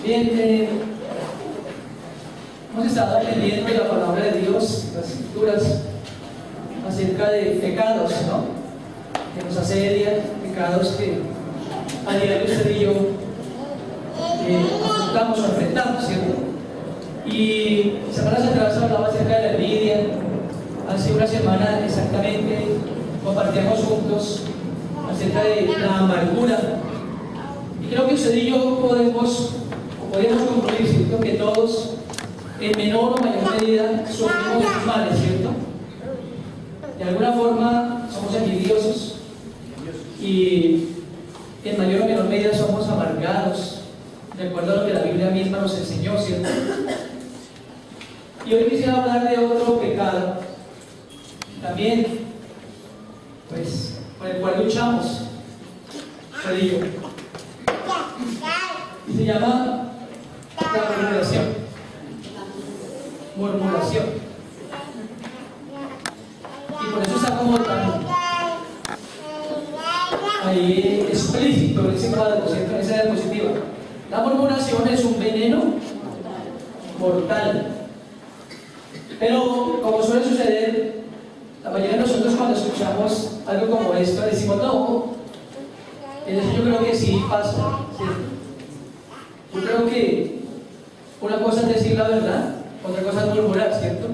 Bien, hemos estado aprendiendo de la palabra de Dios, las escrituras, acerca de pecados, ¿no? Que nos asedian, pecados que a diario usted y yo afrontamos o enfrentamos, ¿cierto? Y semanas atrás hablaba acerca de la envidia. Hace una semana exactamente compartíamos juntos acerca de la amargura. Y creo que usted y yo podemos concluir, ¿cierto?, que todos, en menor o mayor medida, sufrimos sus males, ¿cierto? De alguna forma somos envidiosos y en mayor o menor medida somos amargados, de acuerdo a lo que la Biblia misma nos enseñó, ¿cierto? Y hoy quisiera hablar de otro pecado, también, pues, por el cual luchamos, usted y yo. Y se llama la murmuración. Murmuración. Y por eso está como tan ahí explícito en ese cuadro, ¿cierto?, en esa diapositiva. La murmuración es un veneno mortal. Pero, como suele suceder, la mayoría de nosotros cuando escuchamos algo como esto decimos, no, yo creo que sí pasa, ¿cierto? Yo creo que una cosa es decir la verdad, otra cosa es murmurar, ¿cierto?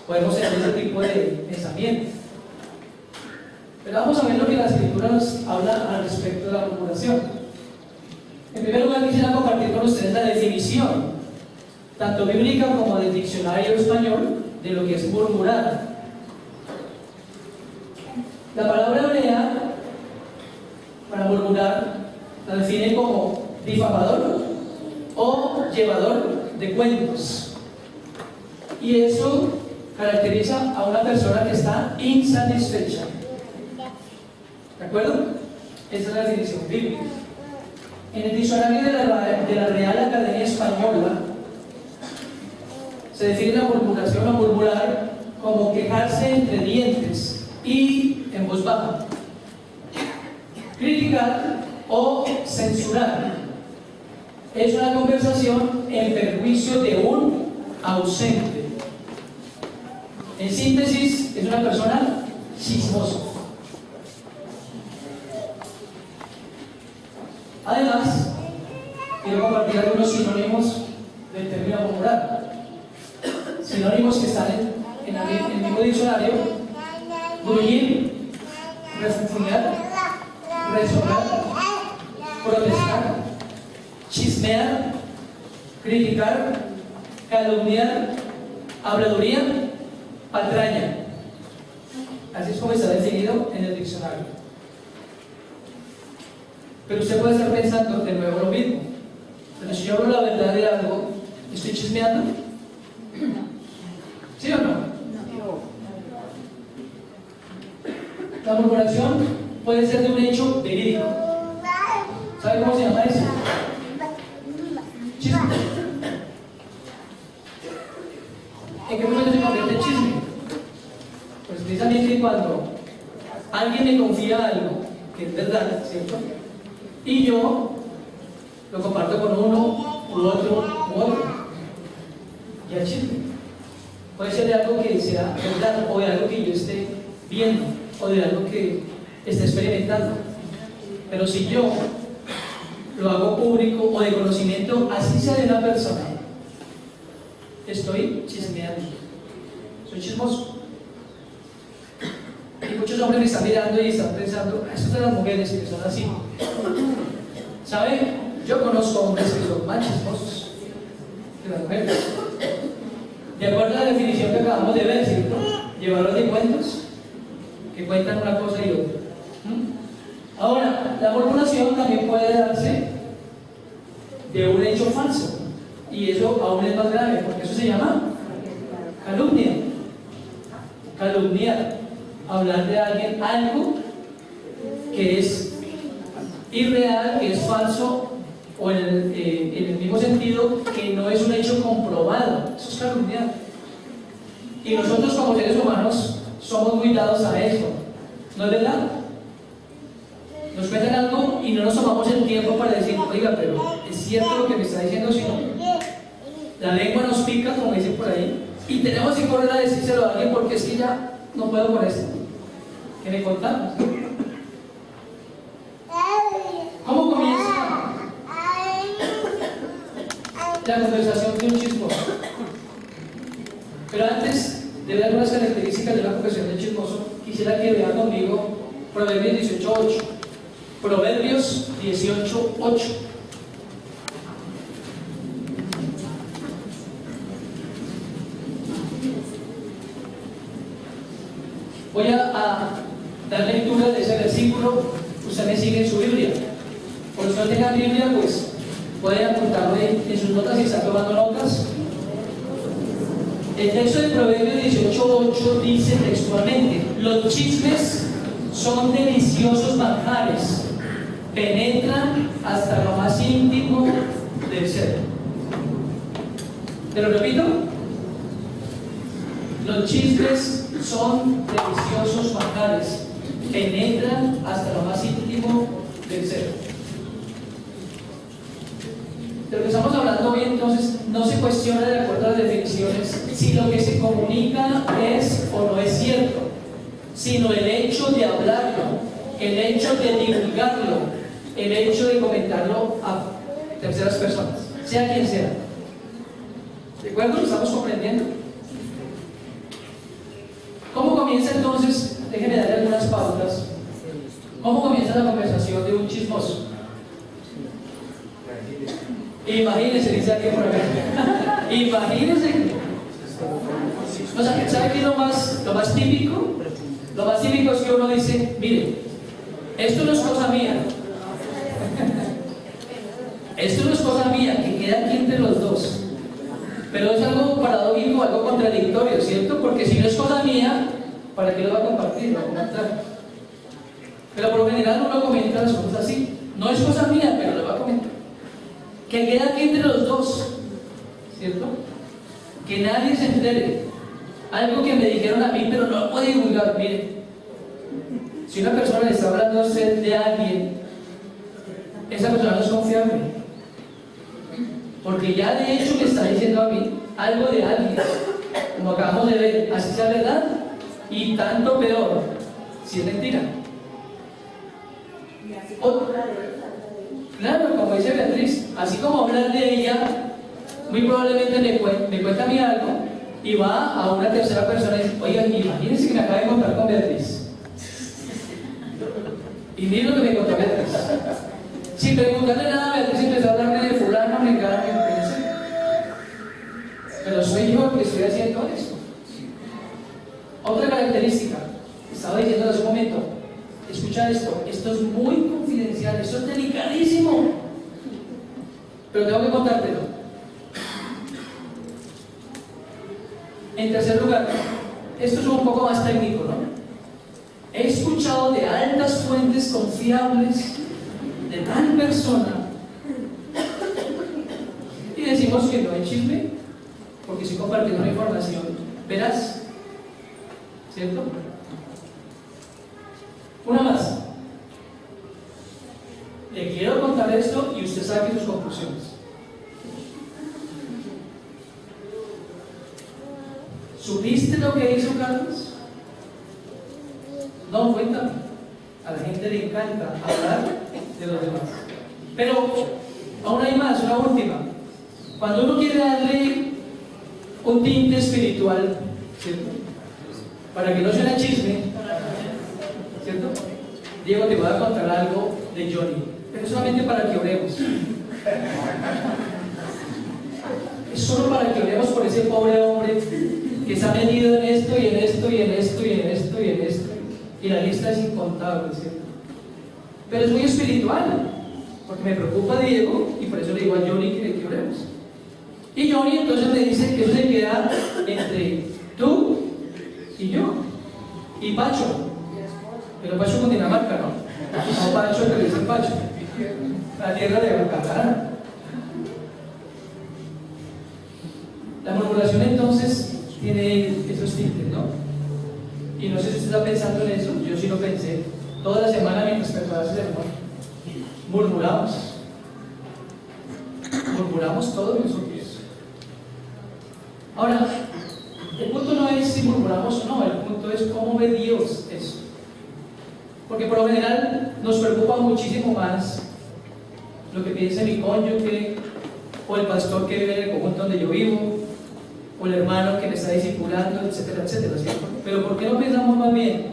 Podemos tener ese tipo de pensamiento. Pero vamos a ver lo que la Escritura nos habla al respecto de la murmuración. En primer lugar, quisiera compartir con ustedes la definición, tanto bíblica como del diccionario español, de lo que es murmurar. La palabra hebrea para murmurar la define como difamador o llevador de cuentos. Y eso caracteriza a una persona que está insatisfecha. ¿De acuerdo? Esa es la definición bíblica. En el diccionario de la Real Academia Española se define la murmuración o murmurar como quejarse entre dientes y en voz baja, criticar o censurar. Es una conversación en perjuicio de un ausente. En síntesis, es una persona chismosa. Además, quiero compartir algunos sinónimos del término murmurar. Sinónimos que están en el mismo diccionario: gruñir, refunfuñar, rezongar, protestar, chismear, criticar, calumniar, habladuría, patraña. Así es como está definido en el diccionario. Pero usted puede estar pensando de nuevo lo mismo. Pero si yo hablo la verdad de algo, ¿estoy chismeando? ¿Sí o no? La murmuración puede ser de un hecho verídico. ¿Sabe cómo se llama eso? Chisme. ¿En qué momento se convierte en chisme? Pues precisamente cuando alguien me confía algo que es verdad, ¿cierto? Y yo lo comparto con uno u otro. Ya chisme. Puede ser de algo que sea verdad, o de algo que yo esté viendo, o de algo que esté experimentando. Pero si yo lo hago público o de conocimiento, así sea de una persona, estoy chismeando, soy chismoso. Y muchos hombres me están mirando y están pensando, estas son las mujeres que son así. ¿Sabe? Yo conozco hombres que son más chismosos que las mujeres. De acuerdo a la definición que acabamos de ver, ¿cierto? Llevadores de cuentos que cuentan una cosa y otra. Ahora, la murmuración también puede darse de un hecho falso, y eso aún es más grave, porque eso se llama calumnia. Calumniar, hablar de alguien algo que es irreal, que es falso, o en el mismo sentido que no es un hecho comprobado. Eso es calumniar. Y nosotros como seres humanos somos muy dados a eso, ¿no es verdad? Nos cuentan algo y no nos tomamos el tiempo para decir, oiga, pero ¿es cierto lo que me está diciendo, sino la lengua nos pica, como dicen por ahí, y tenemos que correr a decírselo a alguien porque es que ya no puedo con esto. ¿Qué me contamos? ¿Cómo comienza la conversación de un chismoso? Pero antes de ver algunas características de una confesión del chismoso, quisiera que vean conmigo Proverbios 18:8. Proverbios 18:8. Voy a dar lectura de ese versículo. Usted me sigue en su Biblia. Por si no tenga Biblia, pues pueden apuntarlo en sus notas si está tomando notas. El texto de Proverbios 18:8 dice textualmente: los chismes son deliciosos manjares, penetran hasta lo más íntimo del ser. ¿Te lo repito? Los chismes son deliciosos manjares, penetran hasta lo más íntimo del ser. De lo que estamos hablando hoy, entonces, no se cuestiona de acuerdo a las definiciones si lo que se comunica es o no es cierto, sino el hecho de hablarlo, el hecho de divulgarlo, el hecho de comentarlo a terceras personas, sea quien sea. ¿De acuerdo? ¿Lo estamos comprendiendo? ¿Cómo comienza entonces? Déjenme darle algunas pautas. ¿Cómo comienza la conversación de un chismoso? Imagínense, dice aquí por acá. Imagínense. O sea, ¿sabe qué es lo más típico? Lo más típico es que uno dice: mire, esto no es cosa mía. Esto no es cosa mía, que queda aquí entre los dos. Pero es algo paradójico, algo contradictorio, ¿cierto? Porque si no es cosa mía, ¿para qué lo va a compartir? Lo va a comentar. Pero por lo general uno comenta las cosas así. No es cosa mía, pero lo va a comentar. Que queda aquí entre los dos, ¿cierto? Que nadie se entere. Algo que me dijeron a mí, pero no lo puedo divulgar. Mire, si una persona le está hablando a usted de alguien, esa persona no es confiable. Porque ya de hecho me está diciendo a mí algo de alguien, como acabamos de ver, así sea verdad, y tanto peor, si es mentira. Claro, como dice Beatriz, así como hablar de ella, muy probablemente me cuenta a mí algo y va a una tercera persona y dice: oiga, imagínense que me acaba de encontrar con Beatriz. Y mira lo que me contó Beatriz. Sin preguntarle nada a Beatriz, empezó a hablarme de fulano, me encanta, pero soy yo el que estoy haciendo eso. Otra característica, estaba diciendo hace un momento, escucha esto es muy confidencial, esto es delicadísimo, pero tengo que contártelo. En tercer lugar, esto es un poco más técnico, ¿no? He escuchado de altas fuentes confiables de tal persona y decimos que no hay chisme porque estoy compartiendo una información veraz, ¿cierto? Una más. Le quiero contar esto y usted saque sus conclusiones. ¿Supiste lo que hizo Carlos? No, cuéntame. A la gente le encanta hablar de los demás. Pero aún hay más, una última. Cuando uno quiere darle un tinte espiritual, ¿cierto? Para que no suene chisme, ¿cierto? Diego, te voy a contar algo de Johnny, pero solamente para que oremos. Es solo para que oremos por ese pobre hombre que está metido en esto y en esto y en esto y en esto y en esto. Y la lista es incontable, ¿cierto? Pero es muy espiritual, porque me preocupa Diego y por eso le digo a Johnny que oremos. Y Johnny entonces me dice que eso se queda entre tú y yo y Pacho. Pero Pacho con Dinamarca, ¿no? No Pacho, que le dicen Pacho. La tierra de Yucatán. La murmuración entonces tiene esos tintes, ¿no? Y no sé si usted está pensando en eso, yo sí lo pensé. Toda la semana mientras preparaba ese sermón, murmuramos. murmuramos todos nosotros. Ahora, el punto no es si murmuramos o no, el punto es cómo ve Dios eso. Porque por lo general nos preocupa muchísimo más lo que piensa mi cónyuge, o el pastor que vive en el conjunto donde yo vivo, o el hermano que me está discipulando, etcétera, etcétera, ¿cierto? Pero ¿por qué no pensamos más bien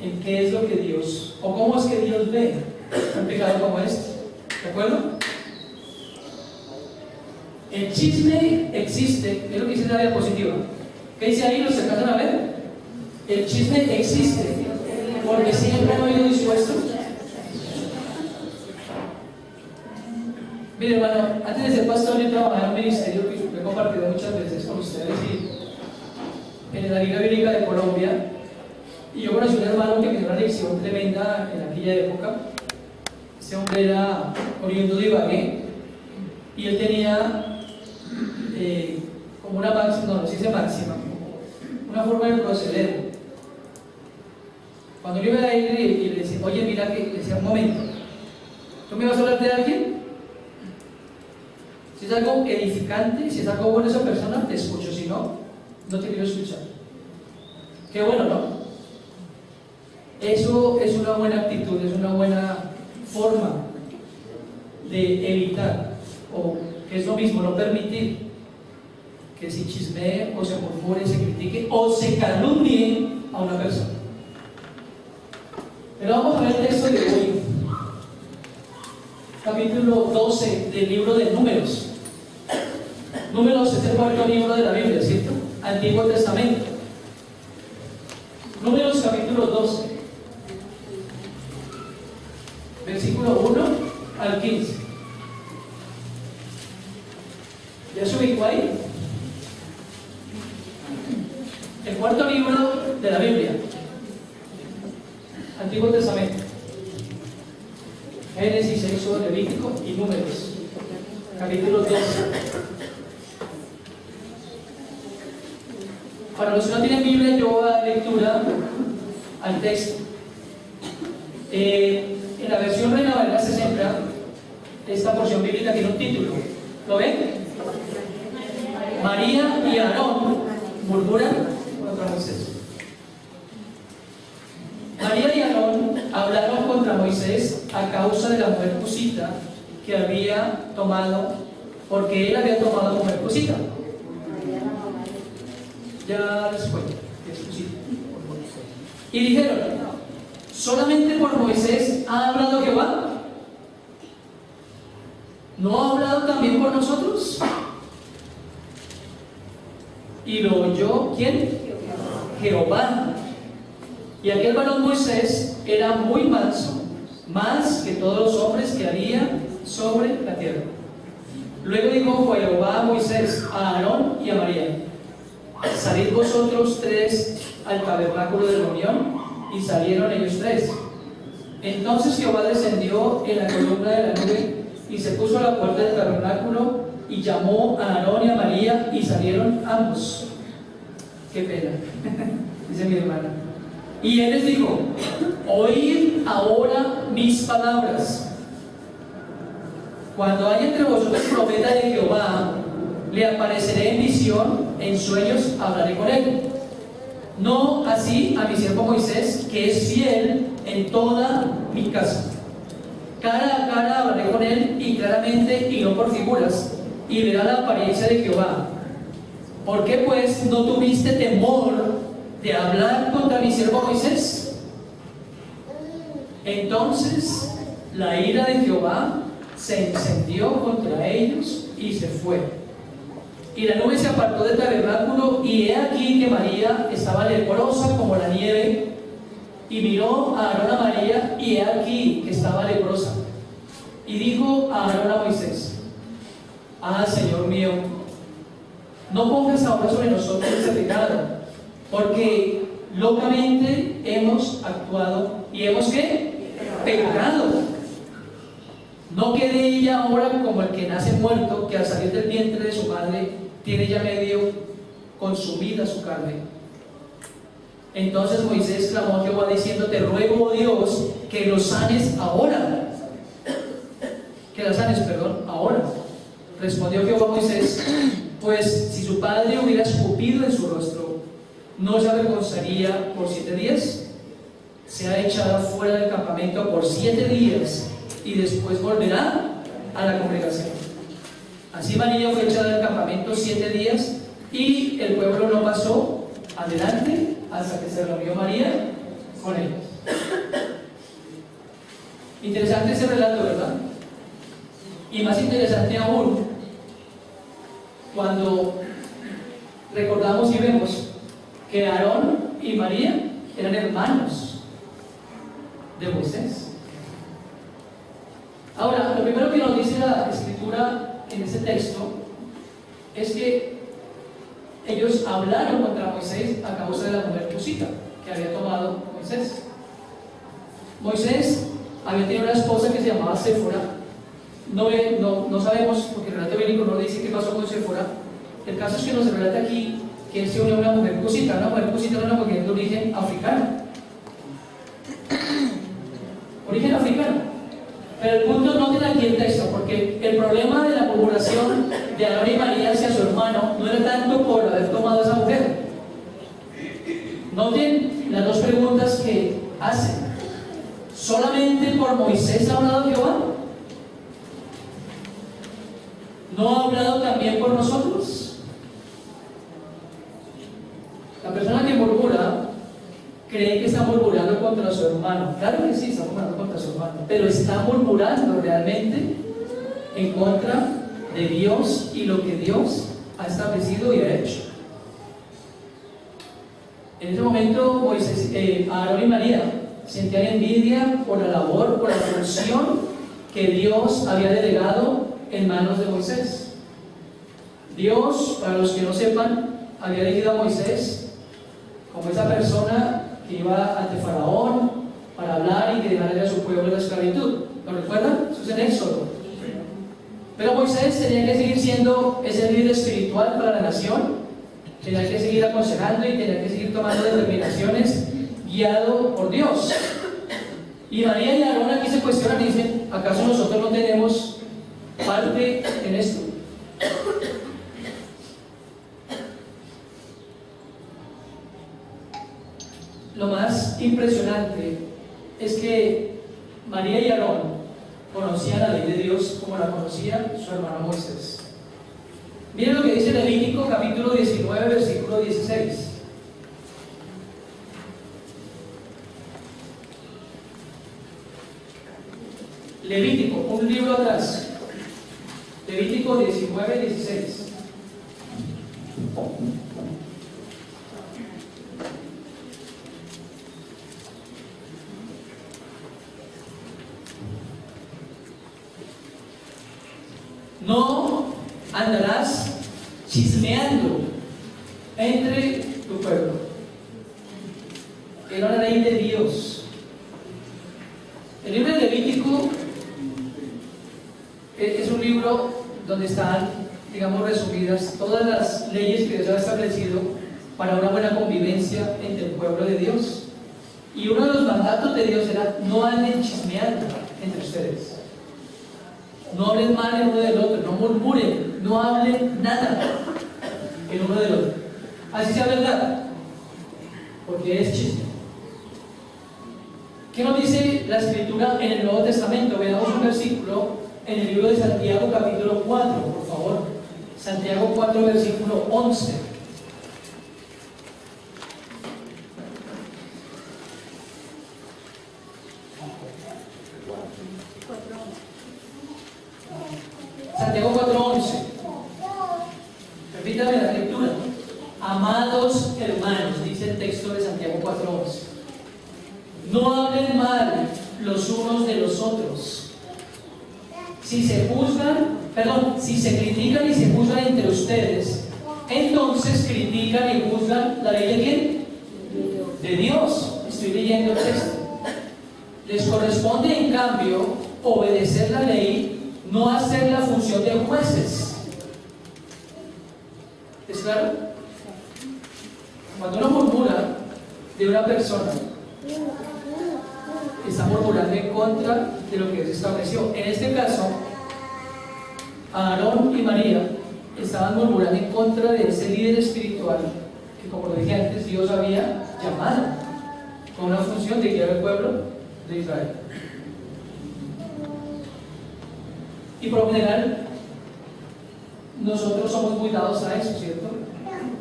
en qué es lo que Dios, o cómo es que Dios ve un pecado como este? ¿De acuerdo? El chisme existe, es lo que dice la diapositiva. ¿Qué dice ahí? ¿Los alcanzan a ver? El chisme existe, porque siempre han oído dispuestos. Mire, hermano, antes de ser pastor yo trabajaba en un ministerio que he compartido muchas veces con ustedes y en la Liga Bíblica de Colombia, y yo conocí un hermano que me dio una lección tremenda en aquella época. Ese hombre era oriundo de Ibagué y él tenía como una máxima, no se dice máxima, una forma de proceder. Cuando yo iba a ir y le decía, oye, mira, que le decía, un momento, ¿tú me vas a hablar de alguien? Si es algo edificante, si es algo bueno esa persona, te escucho, si no, no te quiero escuchar. Qué bueno, ¿no? Eso es una buena actitud, es una buena forma de evitar, o que es lo mismo, no permitir que se chismee o se murmure, se critique o se calumnie a una persona. Pero vamos a ver el texto de hoy, capítulo 12 del libro de Números. Números es el cuarto libro de la Biblia, ¿cierto? Antiguo Testamento. Números capítulo 12, versículo 1 al 15. ¿Ya se ubicó ahí? El cuarto libro de la Biblia, Antiguo Testamento. Génesis, Éxodo, Levítico y Números, capítulo 12. Para los que no tienen Biblia, yo voy a dar lectura al texto. En la versión Reina Valera 60, esta porción bíblica tiene un título. ¿Lo ven? María y Aarón murmuran contra Moisés. María y Aarón hablaron contra Moisés a causa de la mujer cusita que había tomado, porque él había tomado mujer cusita. Ya les cuento que es cusita. Y dijeron, ¿solamente por Moisés ha hablado Jehová? ¿No ha hablado también por nosotros? Y lo oyó, ¿quién? Jehová. Y aquel varón Moisés era muy manso, más que todos los hombres que había sobre la tierra. Luego dijo Jehová a Moisés, a Aarón y a María: salid vosotros tres al tabernáculo de reunión. Y salieron ellos tres. Entonces Jehová descendió en la columna de la nube y se puso a la puerta del tabernáculo y llamó a Aarón y a María y salieron ambos. Qué pena, dice mi hermana. Y él les dijo: oíd ahora mis palabras. Cuando haya entre vosotros profeta de Jehová, le apareceré en visión, en sueños hablaré con él. No así a mi siervo Moisés, que es fiel en toda mi casa. Cara a cara hablaré con él, y claramente, y no por figuras, y verá la apariencia de Jehová. ¿Por qué pues no tuviste temor de hablar contra mi siervo Moisés? Entonces la ira de Jehová se encendió contra ellos y se fue. Y la nube se apartó del tabernáculo, y he aquí que María estaba leprosa como la nieve. Y miró a Aarón a María, y he aquí que estaba leprosa. Y dijo a Aarón a Moisés: ah, Señor mío, no pongas ahora sobre nosotros ese pecado, porque locamente hemos actuado y hemos ¿qué? Pecado. No quede ella ahora como el que nace muerto, que al salir del vientre de su madre tiene ya medio consumida su carne. Entonces Moisés clamó a Jehová diciendo: te ruego, oh Dios, que los sanes ahora. Que la sanes, perdón, ahora. Respondió Jehová a Moisés: pues si su padre hubiera escupido en su rostro, ¿no se avergonzaría por 7 días? Se ha echado fuera del campamento por 7 días y después volverá a la congregación. Así María fue echada del campamento 7 días y el pueblo no pasó adelante hasta que se reunió María con ellos. Interesante ese relato, ¿verdad? Y más interesante aún cuando recordamos y vemos que Aarón y María eran hermanos de Moisés. Ahora, lo primero que nos dice la escritura en ese texto es que ellos hablaron contra Moisés a causa de la mujer cusita que había tomado Moisés. Moisés había tenido una esposa que se llamaba Séfora. No sabemos, porque el relato bíblico no dice qué pasó con Séfora. El caso es que nos relata aquí que él se unió a una mujer cusita. Una mujer cusita era una mujer de origen africano. Origen africano. Pero el punto no tiene aquí el texto, porque el problema de la murmuración de Aarón y María hacia su hermano no era tanto por haber tomado a esa mujer. Noten las dos preguntas que hacen. ¿Solamente por Moisés ha hablado Jehová? ¿No ha hablado también por nosotros? La persona que murmura cree que está murmurando contra su hermano. Claro que sí, está murmurando contra su hermano, pero está murmurando realmente en contra de Dios y lo que Dios ha establecido y ha hecho. En ese momento Aarón y María sentían envidia por la labor, por la función que Dios había delegado en manos de Moisés. Dios, para los que no sepan, había elegido a Moisés como esa persona que iba ante Faraón para hablar y que dejara a su pueblo de la esclavitud. ¿Lo recuerdan? Eso es en Éxodo. Pero Moisés tenía que seguir siendo ese líder espiritual para la nación, tenía que seguir aconsejando y tenía que seguir tomando determinaciones guiado por Dios. Y María y Aarón aquí se cuestionan y dicen: ¿acaso nosotros no tenemos parte en esto? Lo más impresionante es que María y Aarón conocían la ley de Dios como la conocía su hermano Moisés. Miren lo que dice Levítico capítulo 19 versículo 16. Levítico, un libro atrás. Levítico 19, 16. No andarás chismeando entre tu pueblo. Era la ley de Dios. El libro de Levítico es un libro donde están, digamos, resumidas todas las leyes que Dios ha establecido para una buena convivencia entre el pueblo de Dios. Y uno de los mandatos de Dios era: no anden chismeando entre ustedes. No hablen mal el uno del otro, no murmuren, no hablen nada el uno del otro. Así sea verdad, porque es chisme. ¿Qué nos dice la Escritura en el Nuevo Testamento? Veamos un versículo en el libro de Santiago capítulo 4, por favor. Santiago 4, versículo 11. Santiago 4:11. Repítame la lectura. Amados hermanos, dice el texto de Santiago 4:11. No hablen mal los unos de los otros. Si se critican y se juzgan entre ustedes, entonces critican y juzgan la ley de ¿quién? De Dios. Estoy leyendo el texto. Les corresponde, en cambio, obedecer la ley, no hacer la función de jueces. ¿Es claro? Cuando uno murmura de una persona, está murmurando en contra de lo que Dios estableció. En este caso, Aarón y María estaban murmurando en contra de ese líder espiritual que, como lo dije antes, Dios había llamado con una función de guiar al pueblo de Israel. Y por lo general, nosotros somos muy dados a eso, ¿cierto?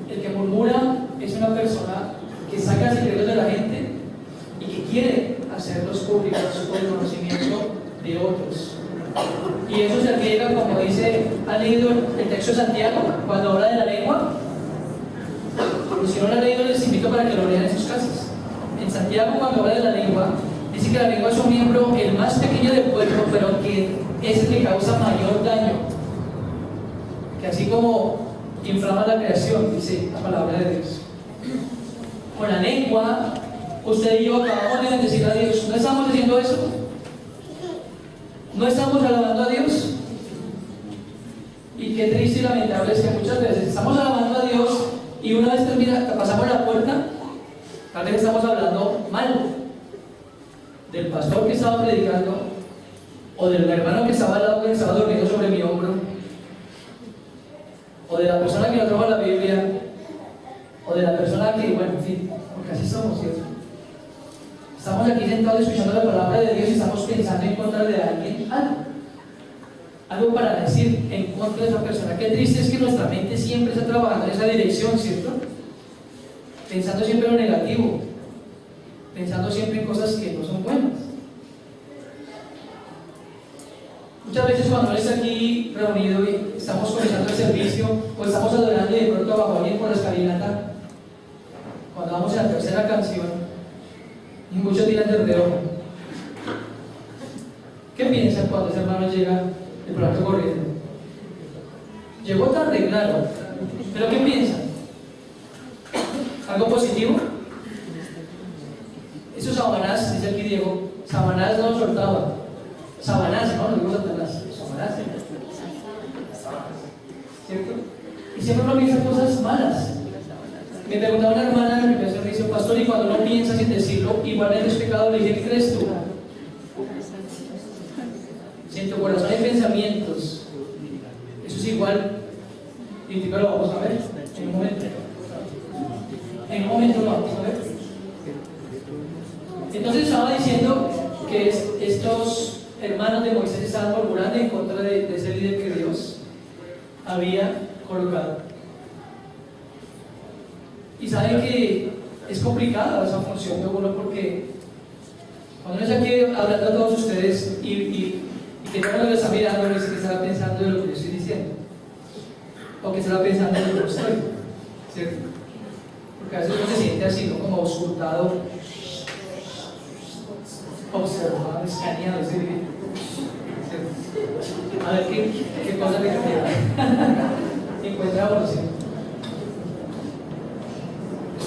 El que murmura es una persona que saca secretos de la gente y que quiere hacerlos públicos por el conocimiento de otros. Y eso se aplica, como dice, ¿han leído el texto de Santiago cuando habla de la lengua? Pero si no lo han leído, les invito para que lo lean en sus casas. En Santiago, cuando habla de la lengua, dice que la lengua es un miembro el más pequeño del cuerpo, pero que es el que causa mayor daño. Que así como inflama la creación, dice la palabra de Dios. Con la lengua, usted y yo acabamos de bendecir a Dios. ¿No estamos diciendo eso? ¿No estamos alabando a Dios? Y qué triste y lamentable es que muchas veces estamos alabando a Dios y una vez pasamos la puerta, tal vez estamos hablando mal del pastor que estaba predicando o del hermano que estaba al lado, que estaba durmiendo sobre mi hombro, o de la persona que nos trajo la Biblia, o de la persona que, bueno, en fin, porque así somos, ¿cierto? Estamos aquí sentados escuchando la palabra de Dios y estamos pensando en contra de alguien algo para decir en contra de esa persona. Qué triste es que nuestra mente siempre está trabajando en esa dirección, ¿cierto? Pensando siempre en lo negativo, pensando siempre en cosas que no son buenas. Muchas veces cuando uno está aquí reunido y estamos comenzando el servicio o estamos adorando y de pronto bajo alguien por la escalinata, cuando vamos a la tercera canción y muchos tiran de reojo, ¿qué piensan cuando ese hermano llega de pronto corriendo? Llegó tarde, claro, pero ¿qué piensan? ¿Algo positivo? Esos Sabanás, dice aquí Diego, Sabanás no lo soltaba. Sabanás, ¿no? No digo Satanás, Sabanás. ¿Cierto? Y siempre uno piensa cosas malas. Me preguntaba una hermana en mi casa, me dice, pastor, y cuando uno piensa sin decirlo, igualmente es pecado, le dije, ¿qué crees tú? Si en tu corazón hay pensamientos, eso es igual. Y lo vamos a ver en un momento. En un momento lo vamos a ver. Entonces estaba diciendo que estos hermanos de Moisés estaban murmurando en contra de ese líder que Dios había colocado. Y saben que es complicada esa función de uno, porque cuando uno está aquí hablando a todos ustedes y que no lo está mirando, no dice que estará pensando de lo que yo estoy diciendo, o que estará pensando de lo que yo estoy, ¿cierto? Porque a veces uno se siente así, ¿no? Como auscultado, observado, escaneado, ¿sí? A ver qué cosa le encuentra oración.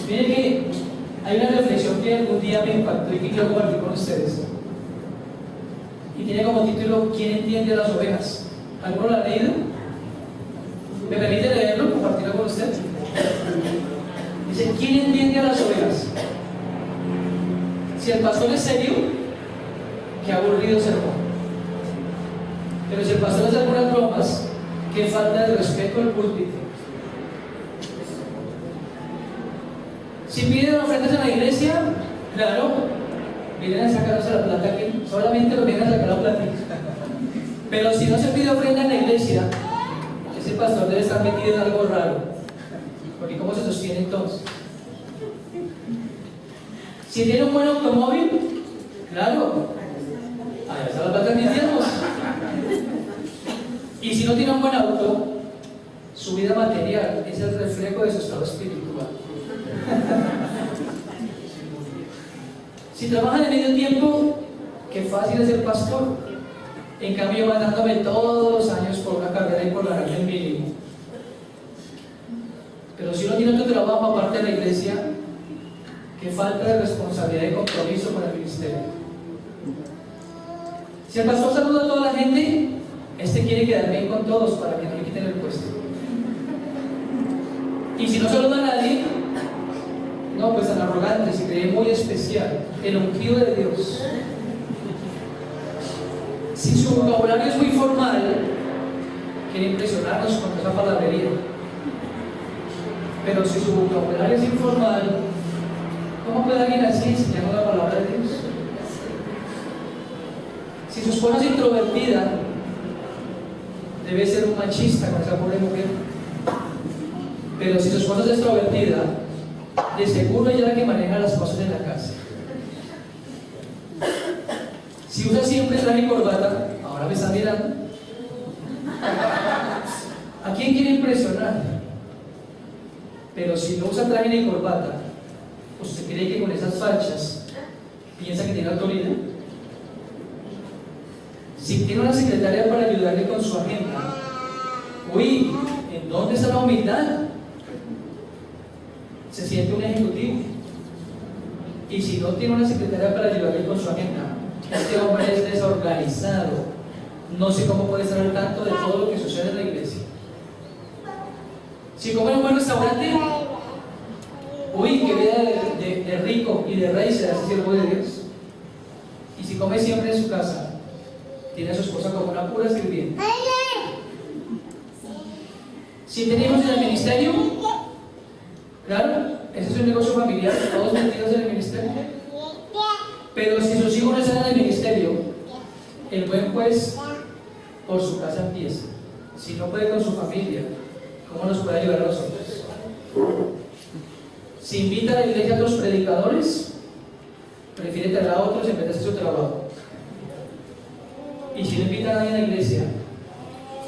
Miren que hay una reflexión que algún día me impactó y que quiero compartir con ustedes. Y tiene como título ¿Quién entiende a las ovejas? ¿Alguno lo ha leído? ¿Me permite leerlo, compartirlo con usted? Dice, ¿quién entiende a las ovejas? Si el pastor es serio, qué aburrido sermón. Pero si el pastor hace algunas bromas, qué falta de respeto al púlpito. Si piden ofrendas en la iglesia, claro, vienen a sacarse la plata aquí, solamente lo vienen a sacar la plata. Pero si no se pide ofrenda en la iglesia, ese pastor debe estar metido en algo raro. Porque ¿cómo se sostiene entonces? Si tiene un buen automóvil, claro, allá está la plata en mis diezmos. Y si no tiene un buen auto, su vida material es el reflejo de su estado espiritual. Si trabajan de medio tiempo, qué fácil es ser pastor. En cambio, mandándome todos los años por una carrera y por ganarme el mínimo. Pero si uno tiene otro trabajo aparte de la iglesia, qué falta de responsabilidad y compromiso con el ministerio. Si el pastor saluda a toda la gente, este quiere quedar bien con todos para que no le quiten el puesto. Y si no saluda a nadie, no, pues tan arrogante, se cree muy especial, el ungido de Dios. Si su vocabulario es muy formal, quiere impresionarnos con esa palabrería. Pero si su vocabulario es informal, ¿cómo puede alguien así enseñarnos la palabra de Dios? Si su esposa es introvertida, debe ser un machista con esa pobre mujer. Pero si su esposa es extrovertida, de seguro ella es la que maneja las cosas en la casa. Si usa siempre traje y corbata, ahora me está mirando. ¿A quién quiere impresionar? Pero si no usa traje ni corbata, ¿usted cree que con esas fachas piensa que tiene autoridad? Si tiene una secretaria para ayudarle con su agenda, uy, ¿en dónde está la humildad? Se siente un ejecutivo. Y si no tiene una secretaria para ayudarle con su agenda, este hombre es desorganizado. No sé cómo puede estar al tanto de todo lo que sucede en la iglesia. Si come en un buen restaurante, uy, qué vida de rico y de rey se hace siervo de Dios. Y si come siempre en su casa, tiene a su esposa como una pura sirvienta. Si tenemos en el ministerio, claro, ese es un negocio familiar, todos metidos en el ministerio. Pero si sus hijos no están en el ministerio, el buen juez por su casa empieza. Si no puede con su familia, ¿cómo nos puede ayudar a nosotros? Si invita a la iglesia a otros predicadores, prefiere traer a otros en vez de hacer su trabajo. Y si no invita a nadie a la iglesia,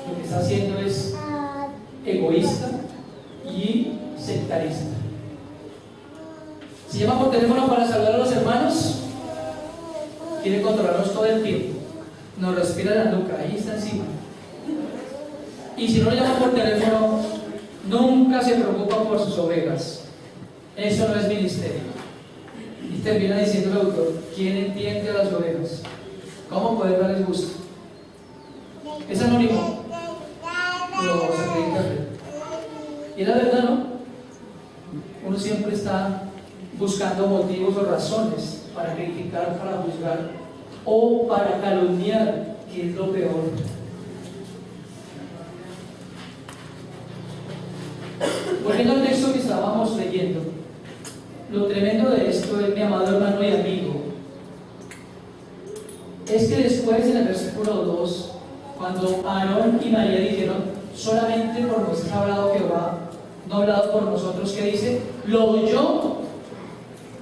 lo que está haciendo es egoísta y sectarista. Si llama por teléfono para saludar a los hermanos, quiere controlarnos todo el tiempo. Nos respira la nuca, ahí está encima. Y si no lo llama por teléfono, nunca se preocupa por sus ovejas. Eso no es ministerio. Y termina diciendo el autor: ¿quién entiende a las ovejas? ¿Cómo poder darles gusto? Es anónimo. Lo saqué de internet. Y la verdad, ¿no? Uno siempre está buscando motivos o razones para criticar, para juzgar o para calumniar, que es lo peor. Volviendo al texto que estábamos leyendo, lo tremendo de esto es, mi amado hermano y amigo, es que después en el versículo 2, cuando Aarón y María dijeron: solamente por Moisés ha hablado Jehová, no ha hablado por nosotros, ¿qué dice? Lo oyó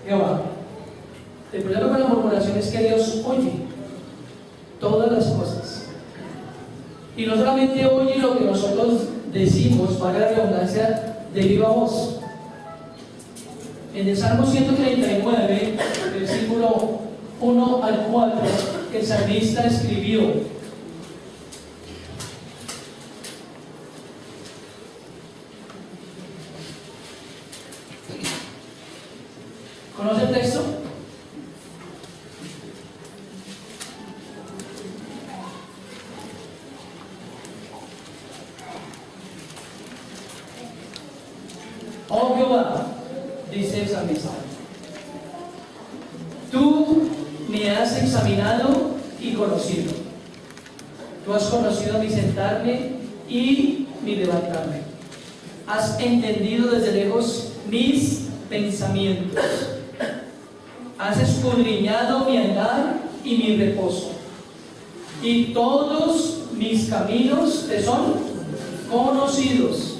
Jehová. El problema con la murmuración es que Dios oye todas las cosas. Y no solamente oye lo que nosotros decimos, para la redundancia, de viva voz. En el Salmo 139, versículo 1 al 4, el salmista escribió: ¿conoce el texto? Oh Jehová, dice el salmista, tú me has examinado y conocido. Tú has conocido mi sentarme y mi levantarme. Has entendido desde lejos mis pensamientos. Has escudriñado mi andar y mi reposo. Y todos mis caminos te son conocidos.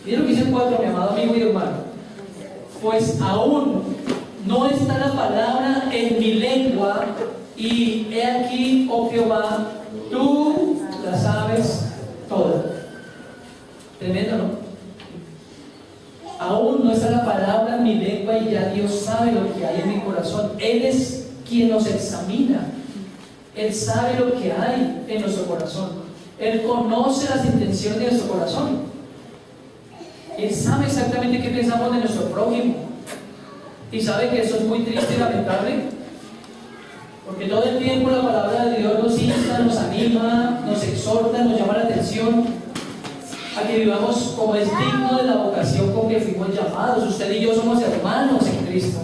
Miren lo que dice el 4, mi amado amigo y hermano. Pues aún no está la palabra en mi lengua, y he aquí, oh Jehová, tú la sabes toda. Tremendo, ¿no? Aún no está la palabra en mi lengua y ya Dios sabe lo que hay en mi corazón. Él es quien nos examina. Él sabe lo que hay en nuestro corazón. Él conoce las intenciones de nuestro corazón. Él sabe exactamente qué pensamos de nuestro prójimo. Y sabe que eso es muy triste y lamentable, porque todo el tiempo la palabra de Dios nos insta, nos anima, nos exhorta, nos llama la atención a que vivamos como es digno de la vocación con que fuimos llamados. Usted y yo somos hermanos en Cristo.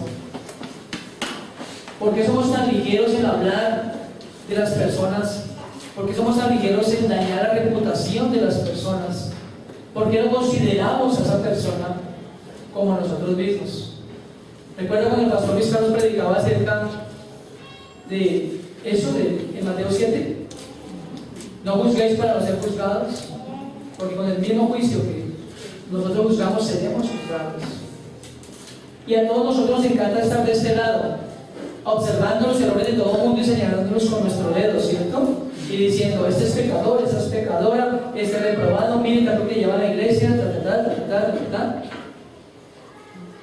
¿Por qué somos tan ligeros en hablar de las personas ¿Por qué somos tan ligeros en dañar la reputación de las personas? ¿Por qué no consideramos a esa persona como a nosotros mismos? Recuerdo cuando el pastor Luis Carlos predicaba acerca de eso en Mateo 7. No juzguéis para no ser juzgados, porque con el mismo juicio que nosotros juzgamos seremos juzgados. Y a todos nosotros nos encanta estar de este lado, observando los errores de todo el mundo y señalándolos con nuestro dedo, ¿cierto? Y diciendo, este es pecador, esta es pecadora, este es reprobado, miren tanto que lleva a la iglesia, ta.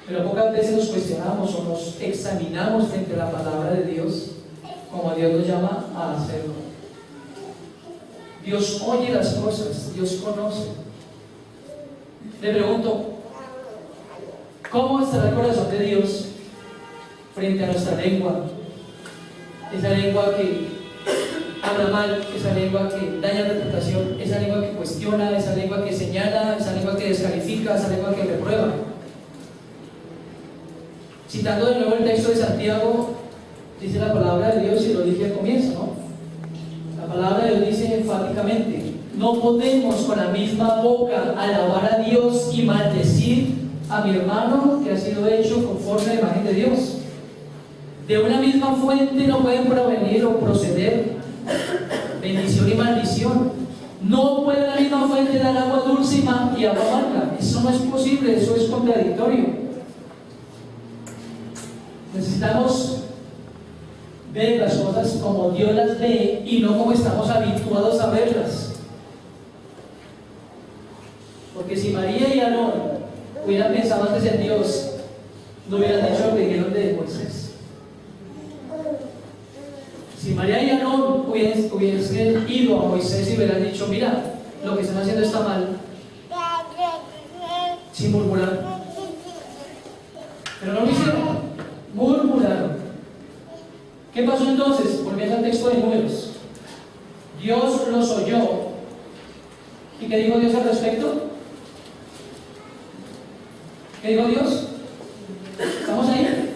Pero pocas veces nos cuestionamos o nos examinamos frente a la palabra de Dios, como Dios nos llama a hacerlo. Dios oye las cosas, Dios conoce. Le pregunto, ¿cómo estará el corazón de Dios frente a nuestra lengua? Esa lengua que habla mal, esa lengua que daña la reputación, esa lengua que cuestiona, esa lengua que señala, esa lengua que descalifica, esa lengua que reprueba. Citando de nuevo el texto de Santiago, dice la palabra de Dios, y lo dije al comienzo, ¿no? La palabra de Dios dice enfáticamente: no podemos con la misma boca alabar a Dios y maldecir a mi hermano que ha sido hecho conforme a la imagen de Dios. De una misma fuente no pueden provenir o proceder bendición y maldición. No puede la misma fuente dar agua dulce y agua amarga. Eso no es posible, eso es contradictorio. Necesitamos ver las cosas como Dios las ve y no como estamos habituados a verlas. Porque si María y Aarón hubieran pensado antes en Dios, no hubieran dicho lo que dijeron de Moisés. Si María y Aarón hubiesen ido a Moisés y hubieran dicho, mira, lo que están haciendo está mal, sin murmurar. Pero no lo hicieron, murmuraron. ¿Qué pasó entonces? Volviendo al texto de Números. Dios los oyó. ¿Y qué dijo Dios al respecto? ¿Qué dijo Dios? ¿Estamos ahí?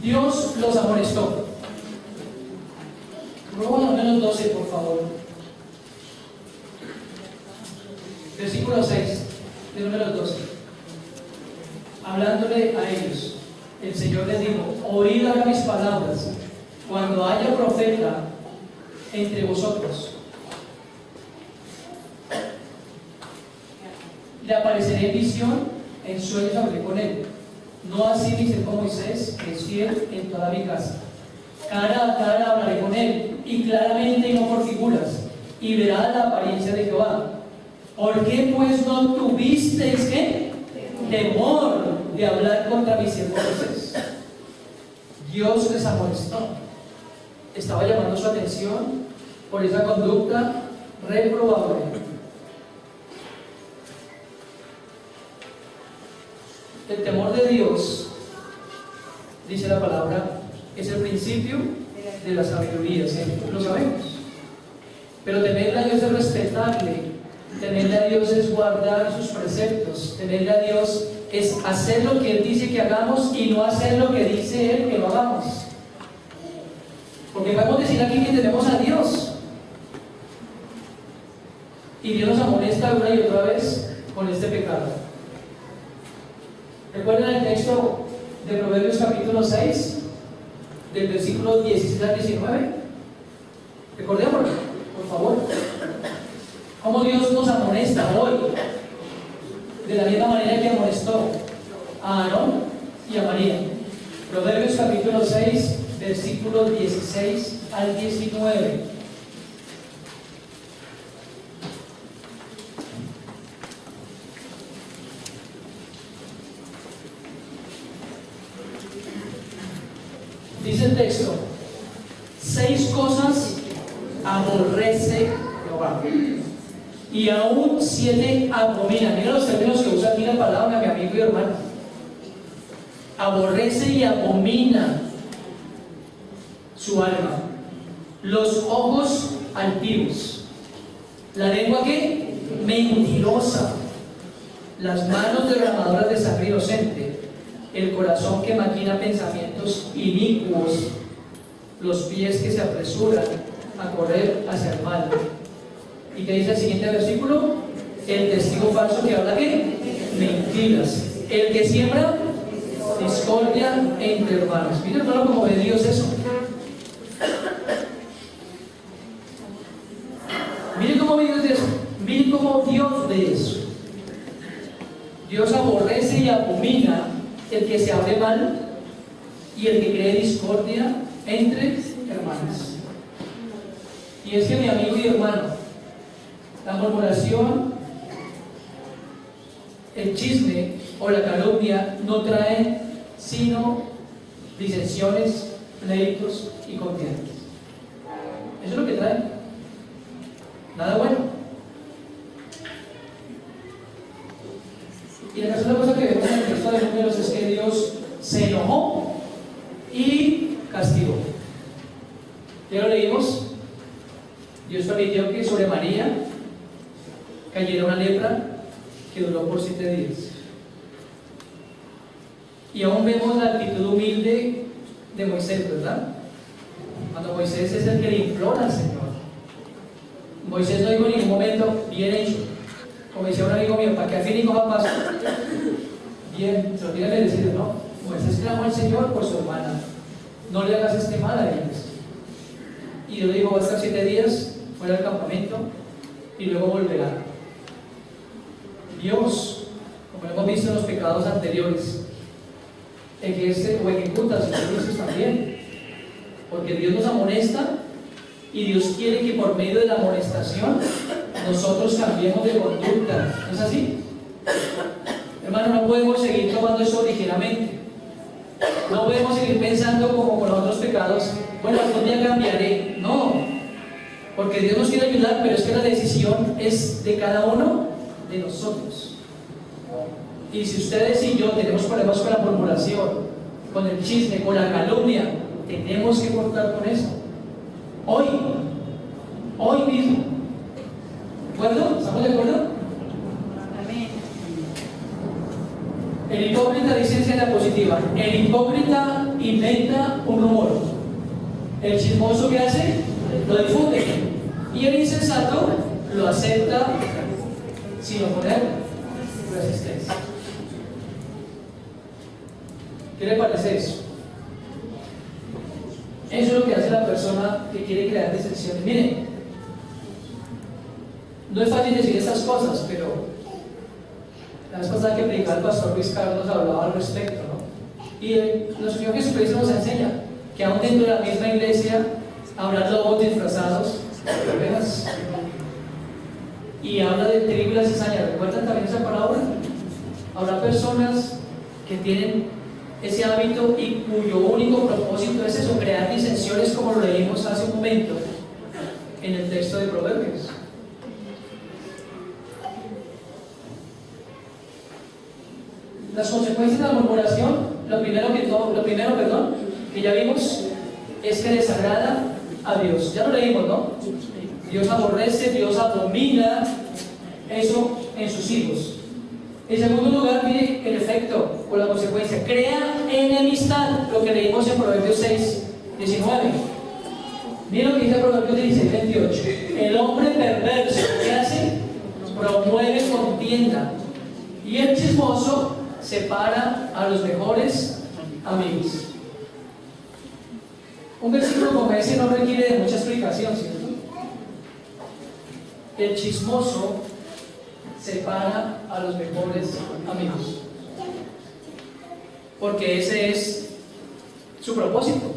Dios los amonestó. Números 12, por favor. Versículo 6 de Números 12. Hablándole a ellos, el Señor les dijo: oíd ahora mis palabras. Cuando haya profeta entre vosotros, le apareceré en visión, en sueños hablaré con él. No así mi siervo Moisés, que es fiel en toda mi casa. Cara a cara hablaré con él, y claramente y no por figuras, y verá la apariencia de Jehová. ¿Por qué pues no tuvisteis qué? Temor de hablar contra mi siervo Moisés. Dios les amonestó. Estaba llamando su atención por esa conducta reprobable. El temor de Dios, dice la palabra, es el principio de la sabiduría, ¿sí? Lo sabemos. Pero temerle a Dios es respetable, temerle a Dios es guardar sus preceptos, temerle a Dios es hacer lo que Él dice que hagamos y no hacer lo que dice Él que lo hagamos. Porque podemos decir aquí que tenemos a Dios, y Dios nos amonesta una y otra vez con este pecado. ¿Recuerdan el texto de Proverbios capítulo 6, del versículo 16 al 19? Recordémoslo, por favor. Cómo Dios nos amonesta hoy, de la misma manera que amonestó a Aarón y a María. Proverbios capítulo 6, versículo 16 al 19. Dice el texto: 6 cosas aborrece Jehová, y aún 7 abomina. Mira los términos que usa aquí la palabra, mi amigo y hermano. Aborrece y abomina su alma: los ojos altivos, la lengua que mentirosa, las manos derramadoras de sangre inocente, el corazón que maquina pensamientos inicuos, los pies que se apresuran a correr hacia el mal. ¿Y qué dice el siguiente versículo? El testigo falso que habla ¿qué? Mentiras. El que siembra discordia entre hermanos. Miren, hermano, cómo ve Dios eso. Miren cómo ve Dios de eso. Miren cómo Dios ve eso. Dios aborrece y abomina el que se hable mal y el que cree discordia entre hermanos. Y es que, mi amigo y hermano, la murmuración, el chisme o la calumnia no traen sino disensiones, pleitos y contiendas. Eso es lo que trae. Nada bueno. Y la segunda cosa que vemos en el texto de Números es que Dios se enojó y castigó. Ya lo leímos. Dios permitió que sobre María cayera una lepra que duró por 7 días. Y aún vemos la actitud humilde de Moisés, ¿verdad? Cuando Moisés es el que le implora al Señor. Moisés no dijo en ningún momento, bien hecho. Como decía un amigo mío, para que al fin y coja paso. Bien, se lo tiene que decir, ¿no? Moisés clamó al Señor por su hermana. No le hagas este mal a ellos. Y yo le digo, va a estar 7 días fuera del campamento y luego volverá. Dios, como hemos visto en los pecados anteriores, ejerce o ejecuta sus juicios también, porque Dios nos amonesta y Dios quiere que por medio de la amonestación nosotros cambiemos de conducta. ¿No es así? Hermano, no podemos seguir tomando eso ligeramente. No podemos seguir pensando como con los otros pecados, bueno, algún día cambiaré. No, porque Dios nos quiere ayudar, pero es que la decisión es de cada uno de nosotros. Y si ustedes y yo tenemos problemas con la murmuración, con el chisme, con la calumnia, tenemos que cortar con eso. Hoy mismo. ¿De acuerdo? ¿Estamos de acuerdo? Amén. El hipócrita dice en la positiva: el hipócrita inventa un rumor. El chismoso, ¿qué hace? Lo difunde. Y el insensato lo acepta sin oponer resistencia. ¿Qué le parece eso? Eso es lo que hace la persona que quiere crear disensiones. Miren, no es fácil decir estas cosas, pero la vez pasada que predicaba el pastor Luis Carlos hablaba al respecto, ¿no? Y nuestro Señor Jesucristo nos enseña que aún dentro de la misma iglesia habrá lobos disfrazados de ovejas. Y habla de trigo y cizaña. ¿Recuerdan también esa palabra? Habrá personas que tienen ese hábito y cuyo único propósito es eso, crear disensiones, como lo leímos hace un momento en el texto de Proverbios. Las consecuencias de la murmuración, lo primero, que ya vimos, es que desagrada a Dios. Ya lo leímos, ¿no? Dios aborrece, Dios abomina eso en sus hijos. En segundo lugar, mire el efecto o la consecuencia: crea enemistad, lo que leímos en Proverbios 6, 19. Mire lo que dice Proverbios 16, 28. El hombre perverso, ¿qué hace? Promueve contienda, y el chismoso separa a los mejores amigos. Un versículo como ese no requiere de mucha explicación, ¿cierto? El chismoso separa a los mejores amigos, porque ese es su propósito.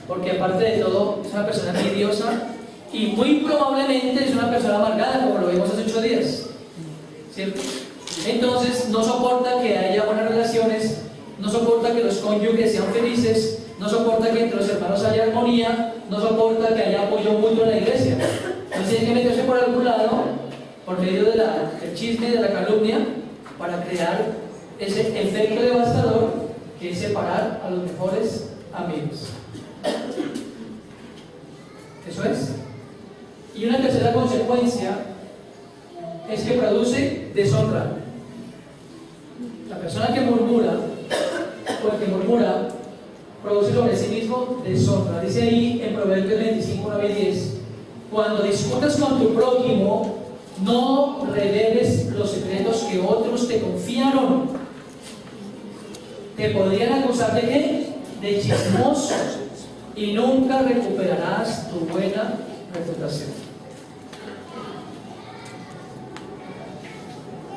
Porque aparte de todo es una persona envidiosa y muy probablemente es una persona amargada, como lo vimos hace 8 días, ¿cierto? Entonces no soporta que haya buenas relaciones, no soporta que los cónyuges sean felices, no soporta que entre los hermanos haya armonía, no soporta que haya apoyo mutuo en la iglesia. Entonces tiene que meterse por algún lado, por medio del chisme y de la calumnia, para crear ese efecto devastador que es separar a los mejores amigos. Eso es. Y una tercera consecuencia es que produce deshonra. La persona que murmura, o el que murmura, produce sobre sí mismo deshonra. Dice ahí en Proverbios 25, 9 y 10: cuando discutas con tu prójimo, no reveles los secretos que otros te confiaron. Te podrían acusar de ¿qué? De chismoso, y nunca recuperarás tu buena reputación.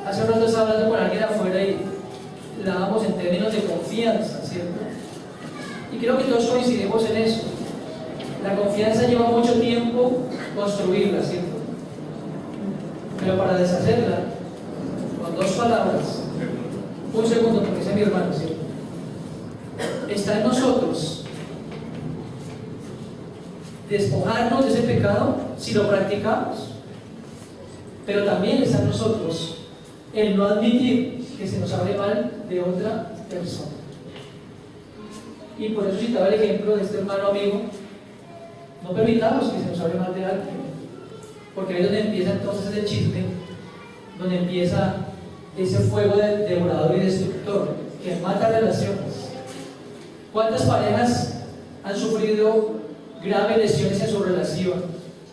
Hace un rato estaba hablando con alguien afuera y hablábamos en términos de confianza, ¿cierto? Y creo que todos coincidimos en eso. La confianza lleva mucho tiempo construirla, ¿cierto? Pero para deshacerla, con dos palabras, un segundo, porque ese es mi hermano, ¿cierto? Está en nosotros despojarnos de ese pecado si lo practicamos, pero también está en nosotros el no admitir que se nos hable mal de otra persona. Y por eso citaba el ejemplo de este hermano amigo. No permitamos que se nos hable mal de alguien, porque ahí es donde empieza entonces el chisme, donde empieza ese fuego devorador y destructor que mata relaciones. ¿Cuántas parejas han sufrido graves lesiones en su relación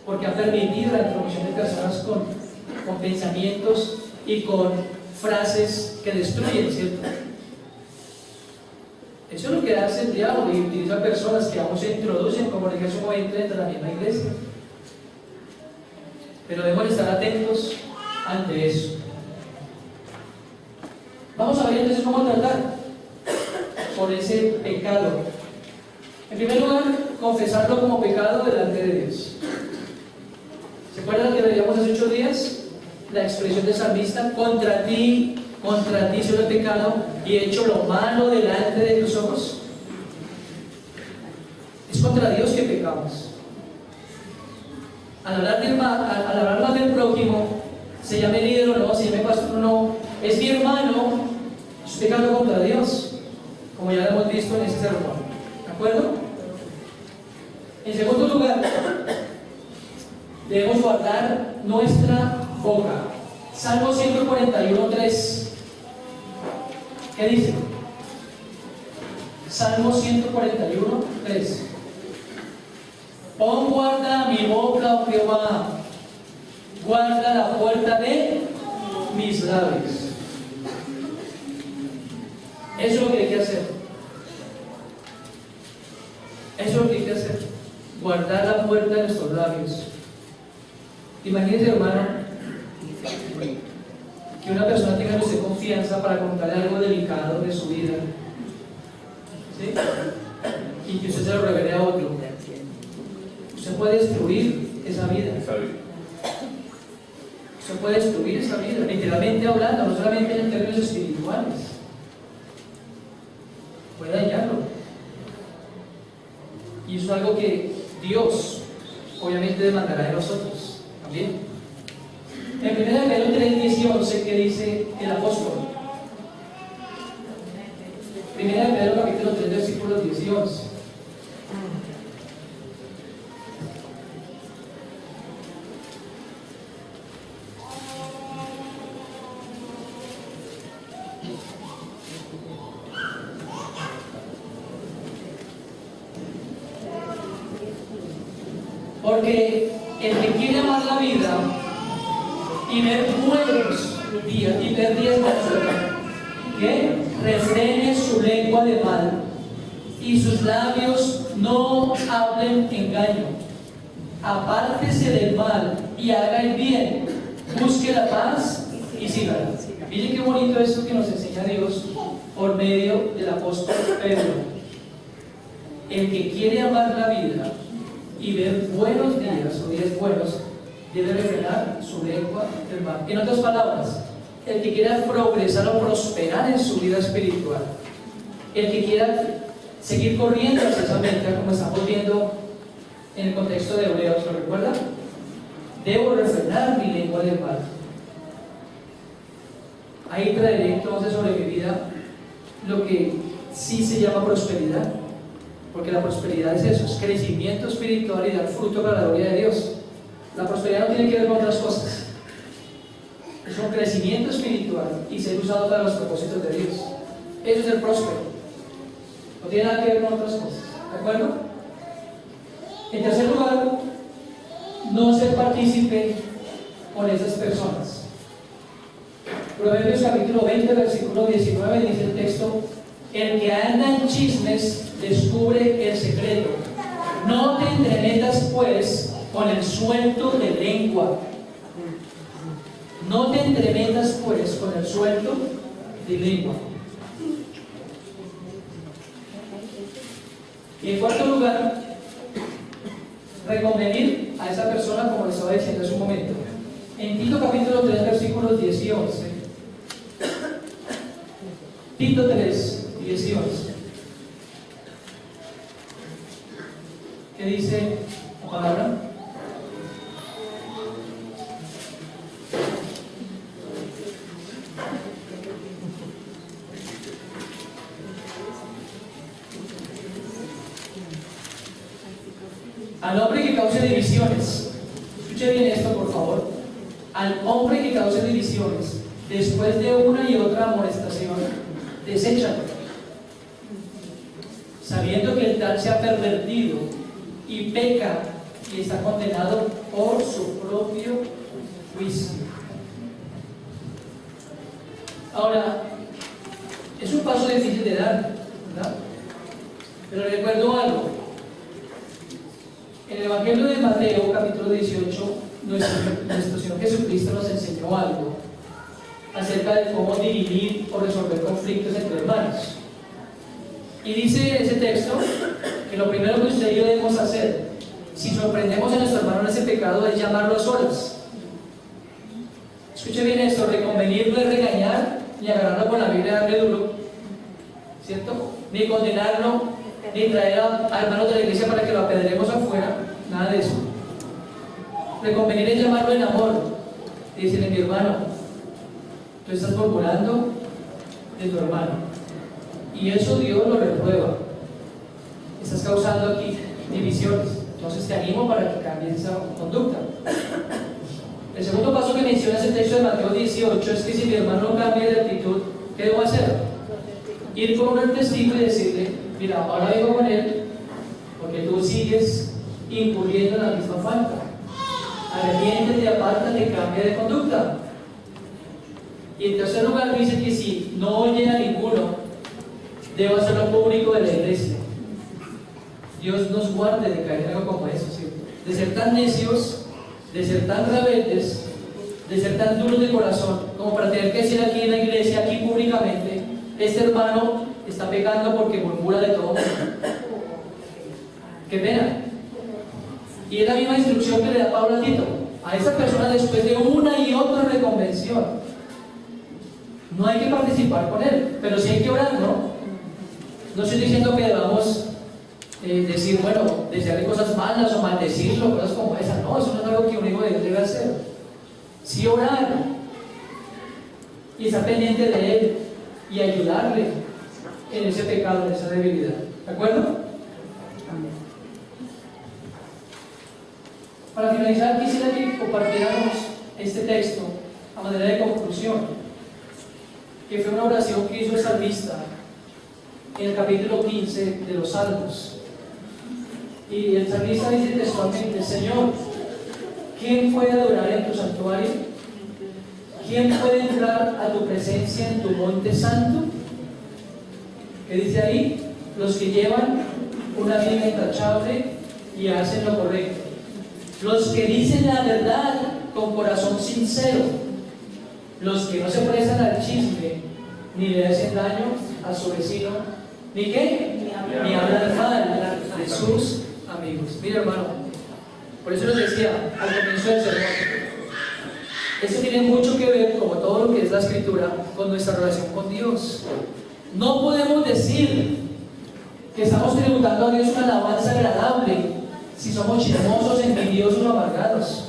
porque han permitido la intromisión de personas con pensamientos y con frases que destruyen, ¿cierto? Eso es lo que hace el diablo, y utiliza personas que aún se introducen, como dije hace un momento, dentro de la misma iglesia. Pero debemos estar atentos ante eso. Vamos a ver entonces cómo tratar por ese pecado. En primer lugar, confesarlo como pecado delante de Dios. ¿Se acuerdan que veíamos hace 8 días? La expresión del salmista: contra ti solo he pecado y he hecho lo malo delante de tus ojos. Es contra Dios que pecamos. Al hablar mal del prójimo, se llame líder o no, se llame pastor o no, es mi hermano, es pecado contra Dios, como ya lo hemos visto en ese sermón. ¿De acuerdo? En segundo lugar, debemos guardar nuestra boca. Salmo 141:3. ¿Qué dice? Salmo 141:3. Pon guarda mi boca, oh Jehová, guarda la puerta de mis labios. Eso es lo que hay que hacer. Eso es lo que hay que hacer. Guardar la puerta de nuestros labios. Imagínese, hermano, que una persona tenga en usted confianza para contarle algo delicado de su vida, ¿sí? Y que usted se lo revele a otro. Usted puede destruir esa vida. Usted puede destruir esa vida, literalmente hablando, no solamente en términos espirituales. Puede dañarlo. Y eso es algo que Dios obviamente demandará de nosotros también. En 1 Pedro 3, 10 y 11, ¿qué dice el apóstol? 1 Pedro capítulo 3, versículos 10 y 11. Porque el que quiere amar la vida y ver buenos días, y ver días buenos, que refrene su lengua de mal y sus labios no hablen engaño. Apártese del mal y haga el bien, busque la paz y sígala. Miren qué bonito esto que nos enseña Dios por medio del apóstol Pedro. El que quiere amar la vida y ver buenos días o días buenos, debe refrenar su lengua del mal. En otras palabras, el que quiera progresar o prosperar en su vida espiritual, el que quiera seguir corriendo hacia esa meta, como estamos viendo en el contexto de Hebreos, ¿lo recuerdan? Debo refrenar mi lengua del mal. Ahí traeré entonces sobre mi vida lo que sí se llama prosperidad, porque la prosperidad es eso, es crecimiento espiritual y dar fruto para la gloria de Dios. La prosperidad no tiene que ver con otras cosas, es un crecimiento espiritual y ser usado para los propósitos de Dios. Eso es el próspero. No tiene nada que ver con otras cosas. ¿De acuerdo? En tercer lugar, no ser partícipe con esas personas. Proverbios capítulo 20, versículo 19 dice el texto: el que anda en chismes descubre el secreto. No te entremetas pues con el suelto de lengua. No te entremetas pues con el suelto de lengua. Y en cuarto lugar, reconvenir a esa persona, como les estaba diciendo hace un momento. En Tito capítulo 3, versículos 10 y 11. Tito 3, 10 y 11. ¿Qué dice la palabra? Al hombre que cause divisiones, escuche bien esto por favor, al hombre que cause divisiones, después de una y otra amonestación, deséchalo, sabiendo que el tal se ha pervertido y peca y está condenado por su propio juicio. Ahora, es un paso difícil de dar, ¿verdad? Pero recuerdo algo. En el Evangelio de Mateo, capítulo 18, nuestro Señor Jesucristo nos enseñó algo acerca de cómo dirimir o resolver conflictos entre hermanos. Y dice ese texto que lo primero que usted y yo debemos hacer, si sorprendemos a nuestro hermano en ese pecado, es llamarlo a solas. Escuche bien esto: reconvenir no es regañar, ni agarrarlo con la Biblia y darle duro, ¿cierto? Ni condenarlo, ni traer a hermanos de la iglesia para que lo apedremos afuera, nada de eso. Reconvenir es llamarlo en amor y decirle: mi hermano, tú estás murmurando de tu hermano, y eso Dios lo reprueba. Estás causando aquí divisiones, entonces te animo para que cambies esa conducta. El segundo paso que menciona ese texto de Mateo 18 es que si mi hermano no cambia de actitud, ¿qué debo hacer? Ir con un testigo y decirle: mira, ahora vengo con él porque tú sigues incurriendo en la misma falta. Arrepiéntete, apártate, cambia de conducta. Y en tercer lugar dice que si no oye a ninguno, debo hacerlo público de la iglesia. Dios nos guarde de caer en algo como eso, ¿cierto? De ser tan necios, de ser tan rebeldes, de ser tan duros de corazón, como para tener que decir aquí en la iglesia, aquí públicamente: este hermano está pecando porque murmura de todo. ¡Qué pena! Y es la misma instrucción que le da Pablo a Tito, a esa persona después de una y otra reconvención. No hay que participar con él, pero sí hay que orar, ¿no? No estoy diciendo que debamos decir, bueno, desearle cosas malas o maldecirlo, cosas como esa. No, eso no es algo que un hijo de Dios debe hacer. Sí orar y estar pendiente de él y ayudarle en ese pecado, en esa debilidad. ¿De acuerdo? Amén. Para finalizar, quisiera que compartiéramos este texto a manera de conclusión, que fue una oración que hizo el salmista en el capítulo 15 de los Salmos. Y el salmista dice textualmente: Señor, ¿quién puede adorar en tu santuario? ¿Quién puede entrar a tu presencia en tu monte santo? ¿Qué dice ahí? Los que llevan una vida intachable y hacen lo correcto. Los que dicen la verdad con corazón sincero. Los que no se prestan al chisme, ni le hacen daño a su vecino, ni qué, ni hablan mal de sus amigos. Mira, hermano, por eso les decía al comienzo del sermón, esto tiene mucho que ver, como todo lo que es la escritura, con nuestra relación con Dios. No podemos decir que estamos tributando a Dios una alabanza agradable si somos chismosos, envidiosos o amargados.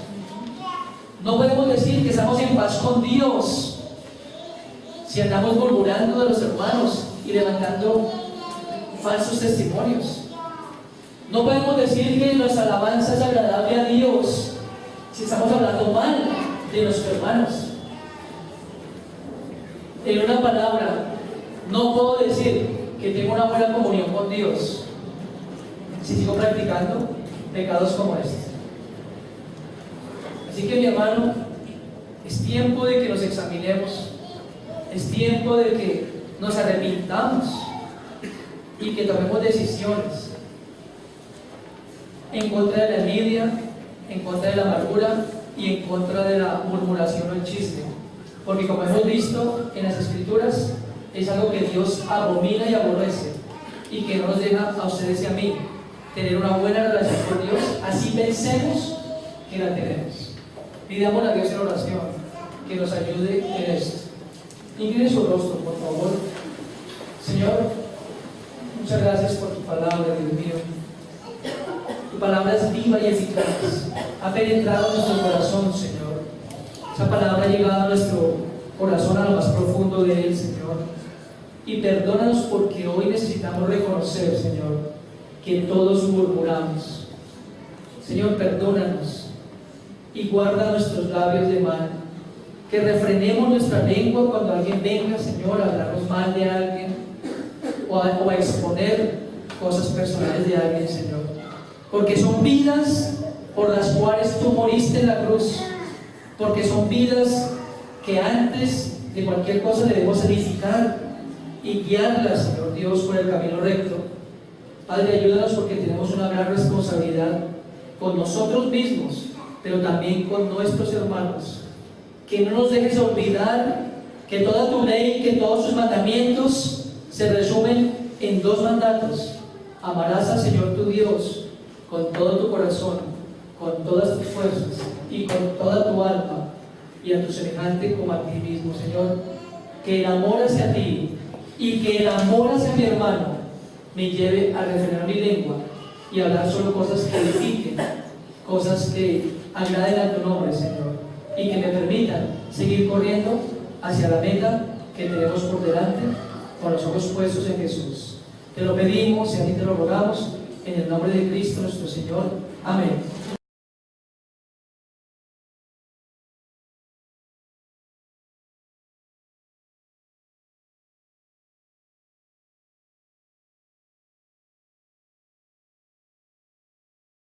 No podemos decir que estamos en paz con Dios si andamos murmurando de los hermanos y levantando falsos testimonios. No podemos decir que nuestra alabanza es agradable a Dios si estamos hablando mal de nuestros hermanos. En una palabra, no puedo decir que tengo una buena comunión con Dios si sigo practicando pecados como este? Así que, mi hermano, es tiempo de que nos examinemos, es tiempo de que nos arrepintamos y que tomemos decisiones en contra de la envidia, en contra de la amargura y en contra de la murmuración o el chisme. Porque, como hemos visto en las Escrituras, es algo que Dios abomina y aborrece, y que no nos deja a ustedes y a mí tener una buena relación con Dios. Así pensemos que la tenemos. Pidamos a Dios en oración que nos ayude en esto. Incline su rostro, por favor. Señor, muchas gracias por tu palabra, Dios mío. Tu palabra es viva y eficaz. Ha penetrado en nuestro corazón, Señor. Esa palabra ha llegado a nuestro corazón, a lo más profundo de él, Señor. Y perdónanos porque hoy necesitamos reconocer, Señor, que todos murmuramos. Señor, perdónanos y guarda nuestros labios de mal. Que refrenemos nuestra lengua cuando alguien venga, Señor, a hablarnos mal de alguien o a exponer cosas personales de alguien, Señor. Porque son vidas por las cuales tú moriste en la cruz. Porque son vidas que antes de cualquier cosa debemos edificar y guiarlas, Señor Dios, por el camino recto. Padre, ayúdanos porque tenemos una gran responsabilidad con nosotros mismos, pero también con nuestros hermanos. Que no nos dejes olvidar que toda tu ley, que todos tus mandamientos se resumen en dos mandatos. Amarás al Señor tu Dios con todo tu corazón, con todas tus fuerzas y con toda tu alma, y a tu semejante como a ti mismo, Señor. Que el amor hacia ti y que el amor hacia mi hermano me lleve a refrenar mi lengua y a hablar solo cosas que edifiquen, cosas que agraden a tu nombre, Señor, y que me permitan seguir corriendo hacia la meta que tenemos por delante, con los ojos puestos en Jesús. Te lo pedimos y a ti te lo rogamos, en el nombre de Cristo nuestro Señor. Amén.